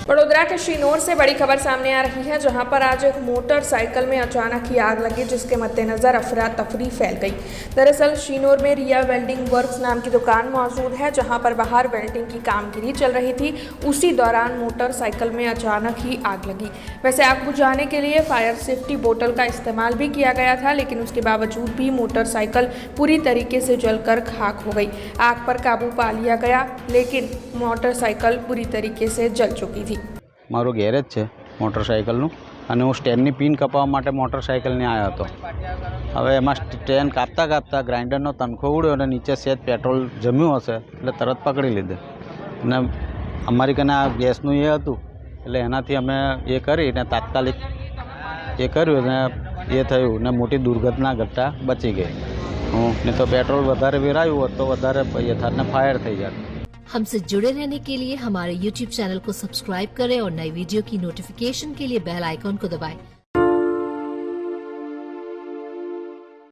वडोदरा के शिनोर से बड़ी खबर सामने आ रही है, जहां पर आज एक मोटरसाइकिल में अचानक ही आग लगी, जिसके मद्देनजर अफरा तफरी फैल गई। दरअसल शिनोर में रिया वेल्डिंग वर्क्स नाम की दुकान मौजूद है, जहां पर बाहर वेल्डिंग की कामगिरी चल रही थी। उसी दौरान मोटरसाइकिल में अचानक ही आग लगी। वैसे आग बुझाने के लिए फायर सेफ्टी बोतल का इस्तेमाल भी किया गया था, लेकिन उसके बावजूद भी मोटरसाइकिल पूरी तरीके से जलकर खाक हो गई। आग पर काबू पा लिया गया, लेकिन मोटरसाइकिल पूरी तरीके से जल चुकी थी। मारो गैरेज है मोटरसाइकिलનું અને હું સ્ટેન્ડની પિન કપાવવા માટે મોટરસાઇકલને આવ્યો હતો। હવે એમાં સ્ટેન્ડ કાપતા કાપતા ગ્રાઇન્ડરનો તણખો ઉડ્યો અને નીચે સેજ પેટ્રોલ જમ્યું હશે એટલે તરત પકડી લીધે અને અમારી કને આ ગેસનું એ હતું એટલે એનાથી અમે એ કરીને તાત્કાલિક એ કર્યું અને એ થયું ને મોટી દુર્ઘટના ઘટના બચી ગઈ। નહીં તો પેટ્રોલ વધારે વેરાયું હોત તો વધારે યથાર્થને ફાયર થઈ જાત। हमसे जुड़े रहने के लिए हमारे YouTube चैनल को सब्सक्राइब करें और नई वीडियो की नोटिफिकेशन के लिए बेल आइकॉन को दबाएं।